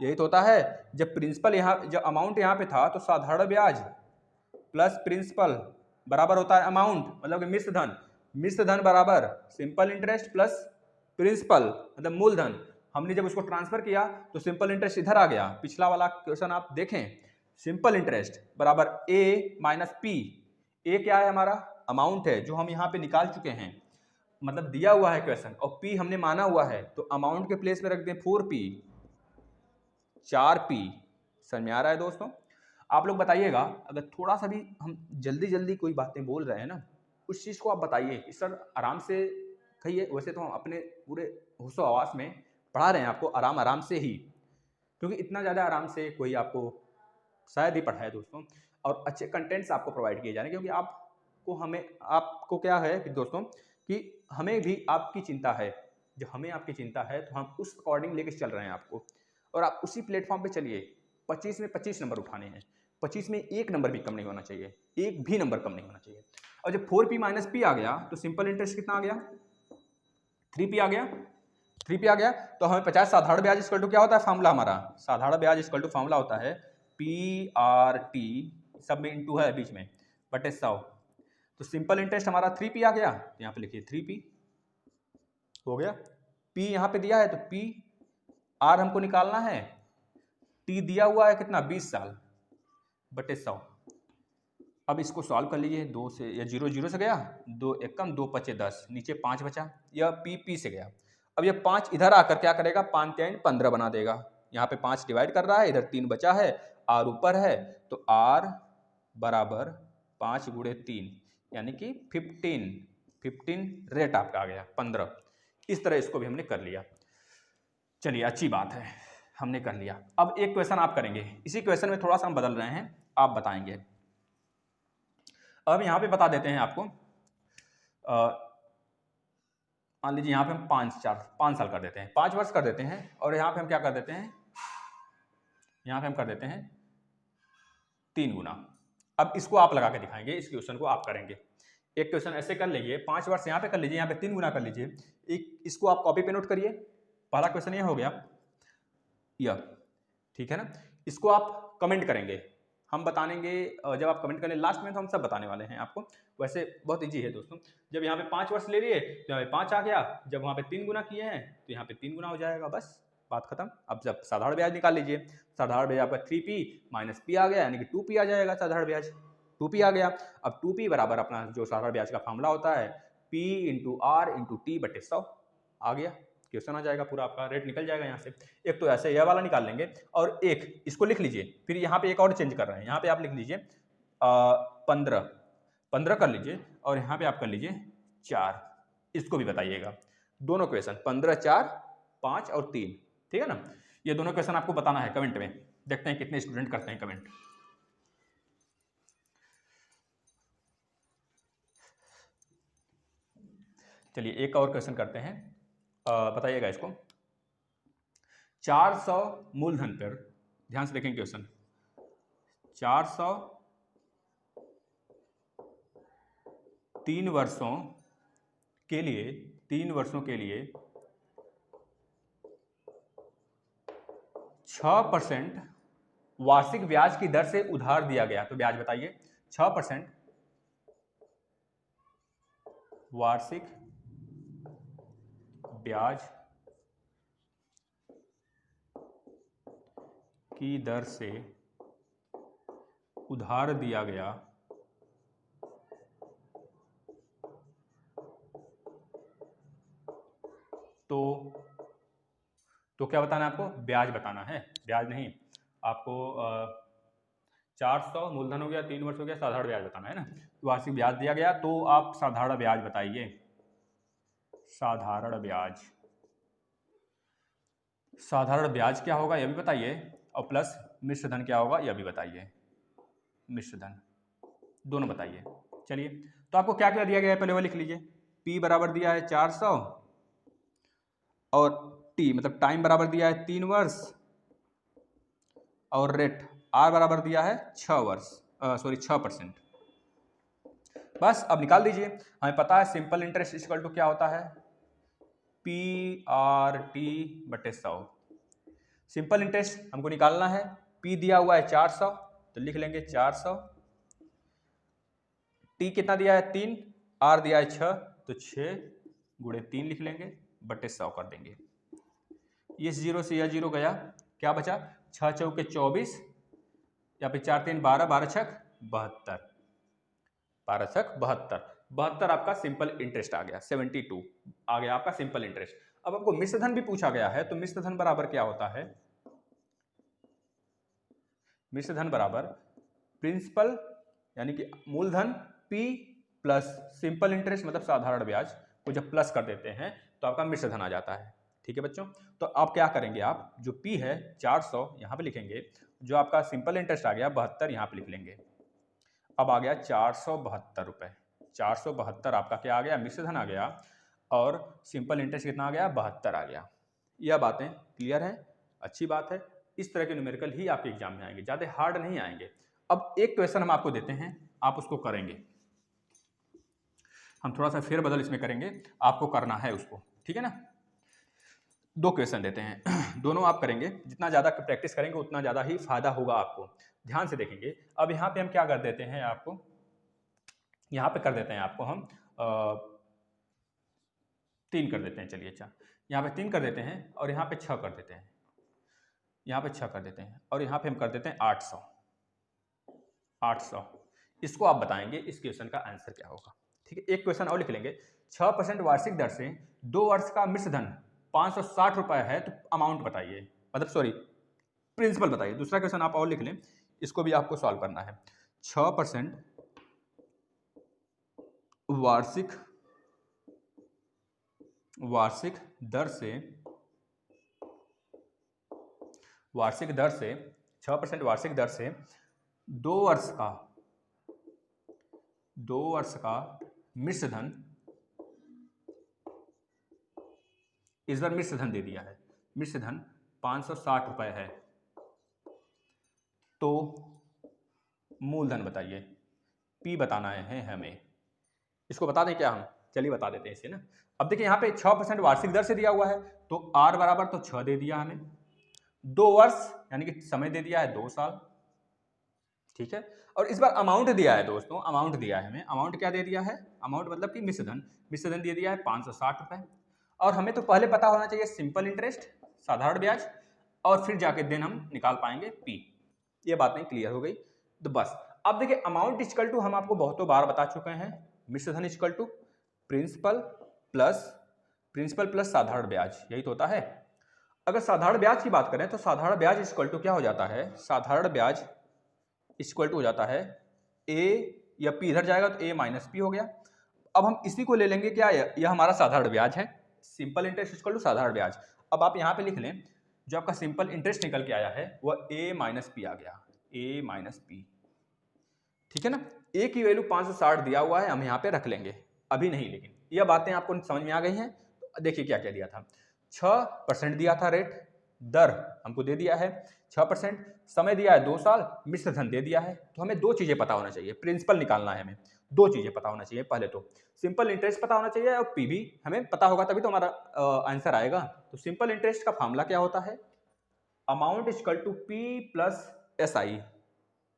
यही तो होता है। जब प्रिंसिपल यहाँ, जब अमाउंट यहाँ पे था तो साधारण ब्याज प्लस प्रिंसिपल बराबर होता है अमाउंट, मतलब कि मिश्र धन। मिश्र धन बराबर सिंपल इंटरेस्ट प्लस प्रिंसिपल मतलब मूलधन। हमने जब उसको ट्रांसफर किया तो सिंपल इंटरेस्ट इधर आ गया। पिछला वाला क्वेश्चन आप देखें, सिंपल इंटरेस्ट बराबर ए माइनस पी। ए क्या है हमारा? अमाउंट है जो हम यहाँ पे निकाल चुके हैं, मतलब दिया हुआ है क्वेश्चन, और पी हमने माना हुआ है तो अमाउंट के प्लेस में रख दें 4p 4p। समझ में आ रहा है दोस्तों? आप लोग बताइएगा, अगर थोड़ा सा भी हम जल्दी जल्दी कोई बातें बोल रहे हैं ना, उस चीज़ को आप बताइए कि सर आराम से कहिए। वैसे तो हम अपने पूरे होशो हवास में पढ़ा रहे हैं आपको, आराम आराम से ही, क्योंकि इतना ज़्यादा आराम से कोई आपको शायद ही पढ़ाए दोस्तों। और अच्छे कंटेंट्स आपको प्रोवाइड किए जा रहे हैं, क्योंकि आपको क्या है कि दोस्तों कि हमें भी आपकी चिंता है। जब हमें आपकी चिंता है तो हम उस अकॉर्डिंग लेके चल रहे हैं आपको, और आप उसी प्लेटफॉर्म पे चलिए। 25 में 25 नंबर उठाने हैं, 25 में एक नंबर भी कम नहीं होना चाहिए, एक भी नंबर कम नहीं होना चाहिए। और जब 4p माइनस पी आ गया तो सिंपल इंटरेस्ट कितना आ गया? 3p आ गया। 3p आ गया तो हमें 50 साधारण ब्याज इक्वल टू क्या होता है फॉर्मूला हमारा? साधारण ब्याज इक्वल टू फॉर्मूला होता है PRT, सब में इंटू है बीच में, बटे 100। तो सिंपल इंटरेस्ट हमारा 3p आ गया, तो यहाँ पे लिखिए 3p हो गया। p यहाँ पे दिया है तो p, r हमको निकालना है, t दिया हुआ है कितना? 20 साल बटे 100। अब इसको सॉल्व कर लीजिए। 2 से या 0 0 से गया, 2 1 कम 2 5 10, नीचे 5 बचा, यह p से गया। अब ये 5 इधर आकर क्या करेगा? 5 3 15 बना देगा। यहाँ पे 5 डिवाइड कर रहा है, इधर 3 बचा है, r ऊपर है, तो r बराबर 5 गुणे 3 यानी कि 15 रेट आपका आ गया 15। इस तरह इसको भी हमने कर लिया। चलिए अच्छी बात है, हमने कर लिया। अब एक क्वेश्चन आप करेंगे, इसी क्वेश्चन में थोड़ा सा हम बदल रहे हैं, आप बताएंगे। अब यहाँ पे बता देते हैं आपको, मान लीजिए यहाँ पे हम 5 साल कर देते हैं, 5 वर्ष कर देते हैं, और यहाँ पे हम क्या कर देते हैं? यहाँ पे हम कर देते हैं 3 गुना। अब इसको आप लगा के दिखाएंगे, इस क्वेश्चन को आप करेंगे। एक क्वेश्चन ऐसे कर लीजिए, 5 वर्ष यहाँ पे कर लीजिए, यहाँ पे 3 गुना कर लीजिए। एक इसको आप कॉपी पे नोट करिए। पहला क्वेश्चन ये हो गया, यह ठीक है ना। इसको आप कमेंट करेंगे, हम बताएंगे जब आप कमेंट करें लास्ट में, तो हम सब बताने वाले हैं आपको। वैसे बहुत इजी है दोस्तों। जब यहाँ पे 5 वर्ष ले लिए तो यहाँ पे 5 आ गया, जब वहाँ पे 3 गुना किए हैं तो यहाँ पे 3 गुना हो जाएगा, बस बात खत्म। अब जब साधारण ब्याज निकाल लीजिए, साधारण ब्याज आपका 3p माइनस p आ गया, यानी कि 2p आ जाएगा। साधारण ब्याज 2p आ गया। अब 2p बराबर अपना जो साधारण ब्याज का फॉर्मूला होता है p into R into T बटे 100 आ गया। क्वेश्चन आ जाएगा पूरा, आपका रेट निकल जाएगा यहाँ से। एक तो ऐसे यह वाला निकाल लेंगे, और एक इसको लिख लीजिए। फिर यहाँ पे एक और चेंज कर रहे हैं, यहाँ पे आप लिख लीजिए 15 कर लीजिए, और यहाँ पे आप कर लीजिए 4। इसको भी बताइएगा, दोनों क्वेश्चन 15 4 5 और 3, ठीक है ना। ये दोनों क्वेश्चन आपको बताना है कमेंट में, देखते हैं कितने स्टूडेंट करते हैं कमेंट। चलिए एक और क्वेश्चन करते हैं, बताइएगा इसको। 400 मूलधन पर, ध्यान से देखें क्वेश्चन, 400 3 वर्षों के लिए 6% वार्षिक ब्याज की दर से उधार दिया गया। तो ब्याज बताइए, 6% वार्षिक ब्याज की दर से उधार दिया गया, तो क्या बताना है आपको? ब्याज बताना है, ब्याज नहीं आपको। 400 मूलधन हो गया, 3 वर्ष हो गया, साधारण ब्याज बताना है ना। वार्षिक ब्याज दिया गया तो आप साधारण ब्याज बताइए। साधारण ब्याज क्या होगा यह भी बताइए, और प्लस मिश्र धन क्या होगा यह भी बताइए। मिश्र धन दोनों बताइए। चलिए तो आपको क्या क्या दिया गया है पहले वो लिख लीजिए। p बराबर दिया है 400, और t मतलब टाइम बराबर दिया है 3 वर्ष, और रेट r बराबर दिया है 6%। बस अब निकाल दीजिए। हमें पता है सिंपल इंटरेस्ट इक्वल टू क्या होता है? PRT बटे 100। सिंपल इंटरेस्ट हमको निकालना है, पी दिया हुआ है 400 तो लिख लेंगे 400, टी कितना दिया है 3, आर दिया है 6 तो 6 गुणे 3 लिख लेंगे बटे 100 कर देंगे। इस जीरो से यह जीरो गया, क्या बचा 6 चौके 24 या फिर 4 3 12, 12 छक 72, 12 छक 72, 72 आपका सिंपल इंटरेस्ट आ गया, 72 आ गया आपका सिंपल इंटरेस्ट। अब आपको मिश्र धन भी पूछा गया है, तो मिश्र धन बराबर क्या होता है, मिश्र धन बराबर प्रिंसिपल यानी कि मूलधन P प्लस सिंपल इंटरेस्ट मतलब साधारण ब्याज को जब प्लस कर देते हैं तो आपका मिश्र धन आ जाता है। ठीक है बच्चों, तो आप क्या करेंगे, आप जो P है 400 यहाँ पे लिखेंगे, जो आपका सिंपल इंटरेस्ट आ गया 72 यहाँ पे लिख लेंगे। अब आ गया 472 रुपये, 472 आपका क्या आ गया, मिश्र धन आ गया, और सिंपल इंटरेस्ट कितना आ गया 72 आ गया। यह बातें क्लियर हैं, अच्छी बात है। इस तरह के न्यूमेरिकल ही आपके एग्जाम में आएंगे, ज़्यादा हार्ड नहीं आएंगे। अब एक क्वेश्चन हम आपको देते हैं, आप उसको करेंगे, हम थोड़ा सा फेरबदल इसमें करेंगे, आपको करना है उसको, ठीक है ना। 2 क्वेश्चन देते हैं, दोनों आप करेंगे, जितना ज़्यादा प्रैक्टिस करेंगे उतना ज़्यादा ही फायदा होगा आपको। ध्यान से देखेंगे। अब यहाँ पे हम क्या कर देते हैं, आपको यहाँ पे कर देते हैं, आपको हम 3 कर देते हैं, चलिए अच्छा यहाँ पे 3 कर देते हैं और यहाँ पे 6 कर देते हैं, यहाँ पे 6 कर देते हैं और यहाँ पे हम कर देते हैं 800, 800। इसको आप बताएंगे इस क्वेश्चन का आंसर क्या होगा। ठीक है, एक क्वेश्चन और लिख लेंगे, 6% वार्षिक दर से 2 वर्ष का मिश्र धन 560 रुपये है, तो अमाउंट बताइए, मतलब सॉरी प्रिंसिपल बताइए। दूसरा क्वेश्चन आप और लिख लें, इसको भी आपको सॉल्व करना है। 6% वार्षिक दर से 6% वार्षिक दर से 2 वर्ष का मिश्र धन, इस बार मिश्र धन दे दिया है, मिश्र धन 560 रुपये है, तो मूलधन बताइए, P बताना है हमें। इसको बता दें क्या हम, चलिए बता देते हैं इसे ना। अब देखिए यहाँ पे 6% वार्षिक दर से दिया हुआ है, तो R बराबर तो 6 दे दिया हमें, 2 वर्ष यानी कि समय दे दिया है 2 साल, ठीक है। और इस बार अमाउंट दिया है दोस्तों, अमाउंट दिया है हमें, अमाउंट क्या दे दिया है, अमाउंट मतलब कि मिश्र धन दे दिया है 560 रुपये। और हमें तो पहले पता होना चाहिए सिंपल इंटरेस्ट, साधारण ब्याज, और फिर जाके देन हम निकाल पाएंगे P। ये बातें क्लियर हो गई, तो बस अब देखिए अमाउंट इक्वल टू हम आपको बहुतों बार बता चुके हैं, मिश्र धन इक्वल टू प्रिंसिपल प्लस साधारण ब्याज, यही तो होता है। अगर साधारण ब्याज की बात करें तो साधारण ब्याज इक्वल टू क्या हो जाता है, साधारण ब्याज इक्वल टू हो जाता है A या P, इधर जाएगा तो A माइनस P हो गया। अब हम इसी को ले लेंगे, क्या यह हमारा साधारण ब्याज है, सिंपल इंटरेस्ट इक्वल टू साधारण ब्याज। अब आप यहाँ पे लिख लें, जो आपका सिंपल इंटरेस्ट निकल के आया है वह A माइनस P आ गया, A माइनस P, ठीक है ना। A की वैल्यू 560 दिया हुआ है, हम यहाँ पे रख लेंगे, अभी नहीं, लेकिन यह बातें आपको समझ में आ गई हैं। तो देखिए क्या क्या दिया था, 6% दिया था रेट, दर हमको दे दिया है 6%, समय दिया है 2 साल, मिश्र धन दे दिया है। तो हमें 2 चीजें पता होना चाहिए, प्रिंसिपल निकालना है हमें, 2 चीजें पता होना चाहिए, पहले तो सिंपल इंटरेस्ट पता होना चाहिए और P भी हमें पता होगा, तभी तो हमारा आंसर आएगा। तो सिंपल इंटरेस्ट का फॉर्मूला क्या होता है, amount equal to P plus SI।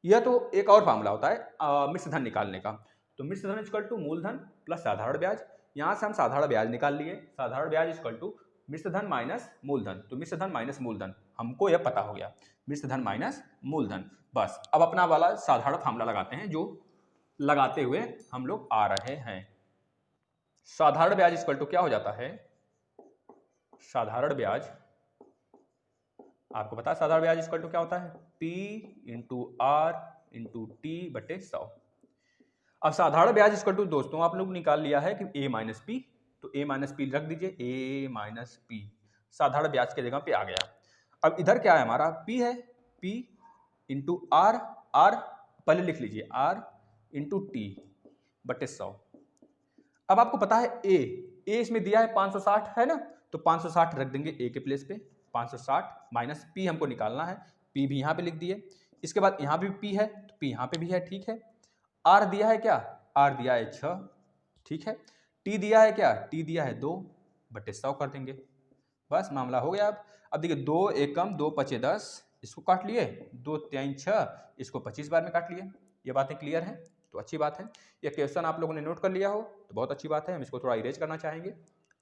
यह तो एक और फार्मूला होता है मिश्र धन निकालने का। तो मिश्र धन इक्वल टू मूलधन प्लस साधारण ब्याज, यहाँ से हम साधारण ब्याज निकाल लिए, साधारण ब्याज इक्वल टू मिश्र धन माइनस मूलधन, तो मिश्र धन माइनस मूलधन हमको यह पता हो गया, मिश्र धन माइनस मूलधन। बस अब अपना वाला साधारण फार्मूला लगाते हैं, जो लगाते हुए हम लोग आ रहे हैं। साधारण ब्याज इक्वल टू क्या हो जाता है, साधारण ब्याज आपको पता है, साधारण ब्याज इक्वल टू क्या होता है, P into R into T बटे 100। अब साधारण ब्याज इक्वल टू दोस्तों आप लोग निकाल लिया है कि A माइनस P, तो A माइनस P रख दीजिए, A माइनस P साधारण ब्याज के जगह पे आ गया। अब इधर क्या है हमारा, P है, P इंटू R, R पहले लिख लीजिए, R इंटू T बटे 100। अब आपको पता है A इसमें दिया है 560 है ना, तो 560 रख देंगे A के प्लेस पे, 560 माइनस P हमको निकालना है, P भी यहाँ पे लिख दिए। इसके बाद यहाँ भी P है, तो P यहाँ पे भी है, ठीक है। R दिया है क्या, R दिया है 6, ठीक है। T दिया है क्या, T दिया है 2 बटे 100 कर देंगे, बस मामला हो गया। अब देखिए 2 एकम 2 पचे 10, इसको काट लिए, 2 3 6, इसको 25 बार में काट लिए। ये बातें क्लियर हैं तो अच्छी बात है। ये क्वेश्चन आप लोगों ने नोट कर लिया हो तो बहुत अच्छी बात है। हम इसको थोड़ा इरेज करना चाहेंगे,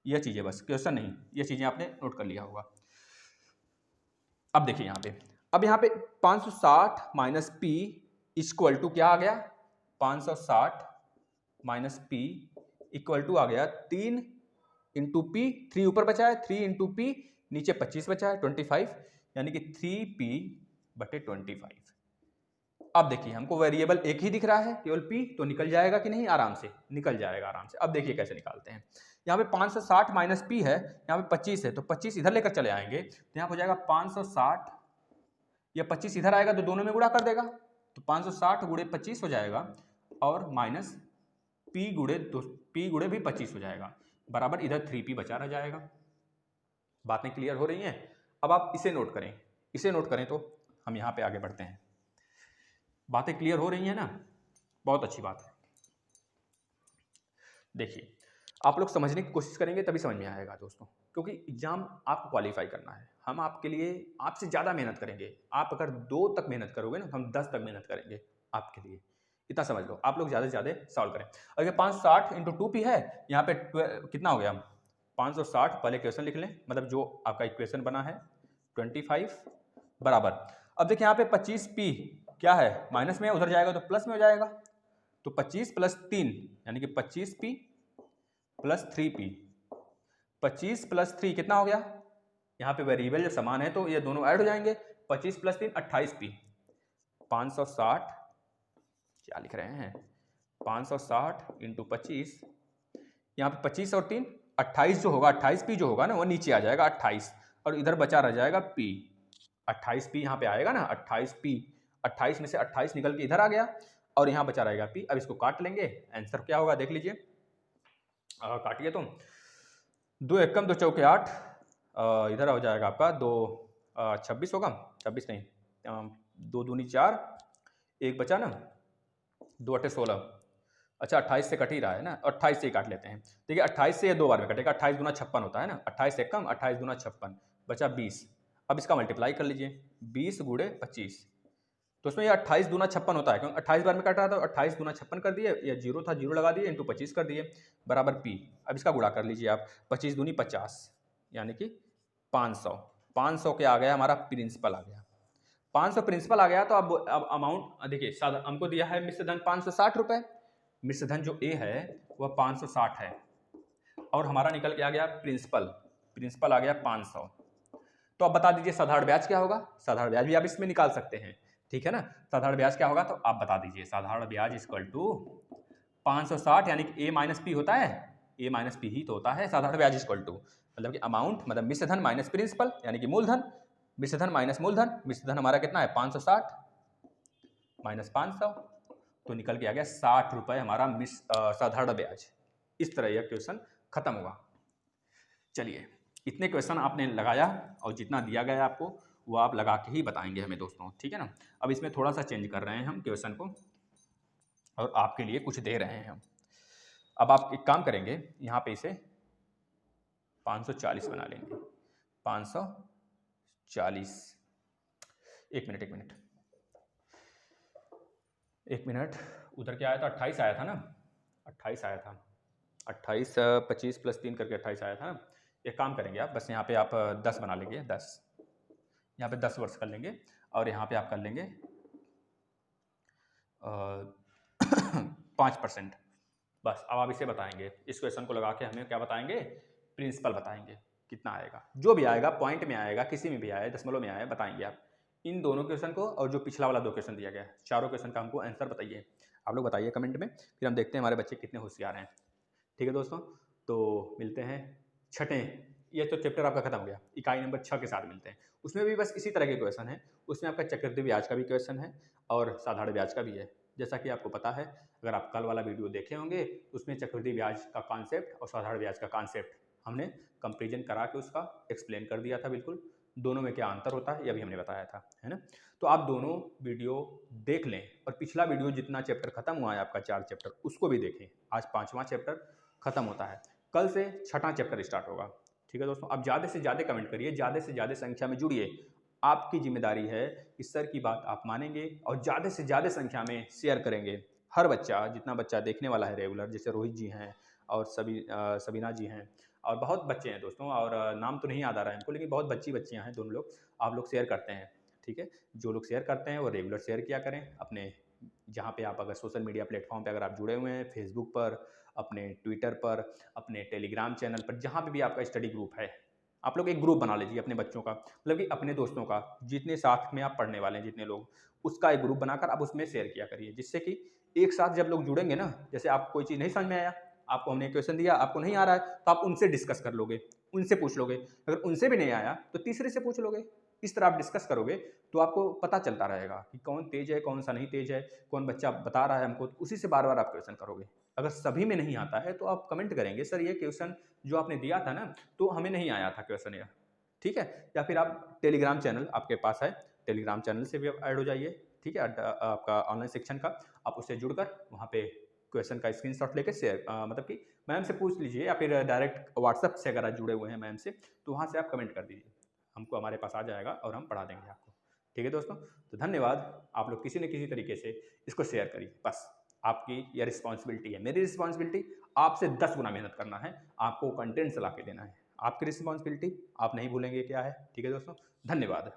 ये चीज़ें बस, क्वेश्चन नहीं, ये चीज़ें आपने नोट कर लिया होगा। अब देखिए अब यहाँ पे 560 माइनस पी इक्वल टू क्या आ गया, 560 माइनस पी इक्वल टू आ गया 3 इंटू पी, 3 ऊपर बचा है, 3 इंटू पी, नीचे 25 बचा है 25, यानी कि 3p/25। अब देखिए हमको वेरिएबल एक ही दिख रहा है केवल p, तो निकल जाएगा कि नहीं, आराम से निकल जाएगा आराम से। अब देखिए कैसे निकालते हैं। यहाँ पे 560 माइनस पी है, यहाँ पे 25 है, तो 25 इधर लेकर चले आएंगे तो यहाँ हो जाएगा 560, या 25 इधर आएगा तो दोनों में गुणा कर देगा, तो 560 गुणे 25 हो जाएगा, और माइनस p गुणे भी 25 हो जाएगा, बराबर इधर 3p बचा रह जाएगा। बातें क्लियर हो रही हैं। अब आप इसे नोट करें, इसे नोट करें तो हम यहाँ पे आगे बढ़ते हैं। बातें क्लियर हो रही हैं ना, बहुत अच्छी बात है। देखिए आप लोग समझने की कोशिश करेंगे तभी समझ में आएगा दोस्तों, क्योंकि एग्जाम आपको क्वालिफाई करना है। हम आपके लिए आपसे ज़्यादा मेहनत करेंगे। आप अगर 2 तक मेहनत करोगे ना, हम 10 तक मेहनत करेंगे आपके लिए। इतना समझ लो, आप लोग ज़्यादा से ज़्यादा सॉल्व करें। अगर 560 इंटू 2p है, यहाँ पे कितना हो गया, 560 पहले क्वेश्चन लिख लें, मतलब जो आपका इक्वेशन बना है 25 बराबर। अब देखिए यहाँ पे 25p क्या है, माइनस में, उधर जाएगा तो प्लस में हो जाएगा, तो 25 प्लस 3 यानी कि 25p प्लस 3p, 25 प्लस 3 कितना हो गया, यहाँ पे वेरिएबल जब समान है तो ये दोनों ऐड हो जाएंगे, 25 प्लस 3 28p, 560 क्या लिख रहे हैं, 560 इंटू 25, यहाँ पे 25 और 3 28 जो होगा, 28p जो होगा ना वो नीचे आ जाएगा 28, और इधर बचा रह जाएगा p, 28p यहाँ पे आएगा ना, 28p, 28 में से 28 निकल के इधर आ गया, और यहाँ बचा रहेगा p। अब इसको काट लेंगे, आंसर क्या होगा देख लीजिए, काटिए तो 2 एकम 2 चौके 8, इधर हो जाएगा आपका 2 26 होगा, 26 नहीं, 2 दूनी 4, एक बचा ना, 2 अठे 16, अच्छा 28 से कट ही रहा है ना, 28 से ही काट लेते हैं। देखिए 28 से ये 2 बार में कटेगा, 28 गुना 56 होता है ना, 28 एकम 28 गुना 56 बचा 20। अब इसका मल्टीप्लाई कर लीजिए, 20 गुणे 25, तो उसमें ये 28 दूना 56 होता है, क्योंकि 28 बार में कट रहा था, 28 दूना 56 कर दिए, या जीरो था जीरो लगा दिए, इंटू 25 कर दिए, बराबर p। अब इसका गुणा कर लीजिए आप, 25 दूनी 50 यानी कि 500, 500 के आ गया हमारा प्रिंसिपल आ गया, 500 प्रिंसिपल आ गया। तो अब अमाउंट देखिए, हमको दिया है मिश्र धन 560 रुपये, मिश्र धन जो ए है वह 560 है, और हमारा निकल के आ गया प्रिंसिपल, प्रिंसिपल आ गया 500। तो अब बता दीजिए साधारण ब्याज क्या होगा, साधारण ब्याज भी आप इसमें निकाल सकते हैं, ठीक है ना। साधारण ब्याज क्या होगा तो आप बता दीजिए, साधारण ब्याज इक्वल टू 560 यानी कि a माइनस पी होता है, a माइनस पी ही तो होता है साधारण ब्याज इक्वल टू, मतलब कि अमाउंट मतलब मिश्र धन माइनस प्रिंसिपल यानी कि मूलधन, मिश्र धन माइनस मूलधन, मिश्र धन हमारा कितना है 560 माइनस 500, तो निकल के आ गया 60 रुपये हमारा साधारण ब्याज। इस तरह यह क्वेश्चन खत्म हुआ। चलिए इतने क्वेश्चन आपने लगाया, और जितना दिया गया आपको वो आप लगा के ही बताएंगे हमें दोस्तों, ठीक है ना। अब इसमें थोड़ा सा चेंज कर रहे हैं हम क्वेश्चन को, और आपके लिए कुछ दे रहे हैं हम। अब आप एक काम करेंगे, यहाँ पे इसे 540 बना लेंगे, 540, एक मिनट, उधर क्या आया था 28 आया था ना, 28 आया था, 28 25 प्लस 3 करके 28 आया था ना। एक काम करेंगे आप, बस यहाँ पे आप 10 बना लेंगे, 10 यहाँ पे 10 वर्ष कर लेंगे, और यहाँ पे आप कर लेंगे 5%। बस अब आप इसे बताएंगे, इस क्वेश्चन को लगा के हमें क्या बताएंगे, प्रिंसिपल बताएंगे, कितना आएगा, जो भी आएगा, पॉइंट में आएगा, किसी में भी आए, दशमलव में आए, बताएंगे आप इन दोनों क्वेश्चन को, और जो पिछला वाला 2 क्वेश्चन दिया गया है, चारों क्वेश्चन का हमको आंसर बताइए। आप लोग बताइए कमेंट में, फिर हम देखते हैं हमारे बच्चे कितने होशियार हैं। ठीक है दोस्तों, तो मिलते हैं छठे, ये तो चैप्टर आपका खत्म हो गया, इकाई नंबर 6 के साथ मिलते हैं। उसमें भी बस इसी तरह के क्वेश्चन है, उसमें आपका चक्रवृद्धि ब्याज का भी क्वेश्चन है और साधारण ब्याज का भी है। जैसा कि आपको पता है, अगर आप कल वाला वीडियो देखे होंगे, उसमें चक्रवृद्धि ब्याज का कॉन्सेप्ट और साधारण ब्याज का कॉन्सेप्ट हमने कंपेरिजन करा के उसका एक्सप्लेन कर दिया था, बिल्कुल दोनों में क्या अंतर होता है यह भी हमने बताया था, है ना। तो आप दोनों वीडियो देख लें, और पिछला वीडियो जितना चैप्टर खत्म हुआ है आपका 4 चैप्टर, उसको भी देखें। आज 5वां चैप्टर खत्म होता है, कल से 6वां चैप्टर स्टार्ट होगा, ठीक है दोस्तों, आप ज़्यादा से ज़्यादा कमेंट करिए, ज़्यादा से ज़्यादा संख्या में जुड़िए। आपकी जिम्मेदारी है कि सर की बात आप मानेंगे और ज़्यादा से ज़्यादा संख्या में शेयर करेंगे। हर बच्चा, जितना बच्चा देखने वाला है रेगुलर, जैसे रोहित जी हैं और सबीना जी हैं और बहुत बच्चे हैं दोस्तों, और नाम तो नहीं याद आ रहा है हमको, लेकिन बहुत बच्चियाँ हैं दोनों लोग। आप लोग शेयर करते हैं, ठीक है? जो लोग शेयर करते हैं वो रेगुलर शेयर किया करें अपने, जहाँ पे आप अगर सोशल मीडिया प्लेटफॉर्म पे अगर आप जुड़े हुए हैं, फेसबुक पर, अपने ट्विटर पर, अपने टेलीग्राम चैनल पर, जहाँ पे भी आपका स्टडी ग्रुप है, आप लोग एक ग्रुप बना लीजिए अपने बच्चों का, मतलब कि अपने दोस्तों का, जितने साथ में आप पढ़ने वाले हैं जितने लोग, उसका एक ग्रुप बनाकर आप उसमें शेयर किया करिए, जिससे कि एक साथ जब लोग जुड़ेंगे ना, जैसे आपको कोई चीज़ नहीं समझ में आया, आपको हमने क्वेश्चन दिया, आपको नहीं आ रहा है, तो आप उनसे डिस्कस कर लोगे, उनसे पूछ लोगे। अगर उनसे भी नहीं आया तो तीसरे से पूछ लोगे। इस तरह आप डिस्कस करोगे तो आपको पता चलता रहेगा कि कौन तेज है, कौन सा नहीं तेज है, कौन बच्चा बता रहा है हमको, तो उसी से बार बार आप क्वेश्चन करोगे। अगर सभी में नहीं आता है तो आप कमेंट करेंगे, सर ये क्वेश्चन जो आपने दिया था ना, तो हमें नहीं आया था क्वेश्चन यह, ठीक है? या फिर आप टेलीग्राम चैनल आपके पास है, टेलीग्राम चैनल से भी आप ऐड हो जाइए, ठीक है? आपका ऑनलाइन शिक्षण का, आप उससे जुड़कर वहाँ पे क्वेश्चन का स्क्रीनशॉट लेके शेयर, मतलब कि मैम से पूछ लीजिए, या फिर डायरेक्ट व्हाट्सएप से अगर आप जुड़े हुए हैं मैम से, तो वहाँ से आप कमेंट कर दीजिए, हमको हमारे पास आ जाएगा और हम पढ़ा देंगे आपको। ठीक है दोस्तों? तो धन्यवाद, आप लोग किसी न किसी तरीके से इसको शेयर करिए, बस आपकी यह रिस्पॉन्सिबिलिटी है। मेरी रिस्पॉन्सिबिलिटी आपसे 10 गुना मेहनत करना है, आपको कंटेंट्स ला के देना है। आपकी रिस्पॉन्सिबिलिटी आप नहीं भूलेंगे क्या है, ठीक है दोस्तों? धन्यवाद।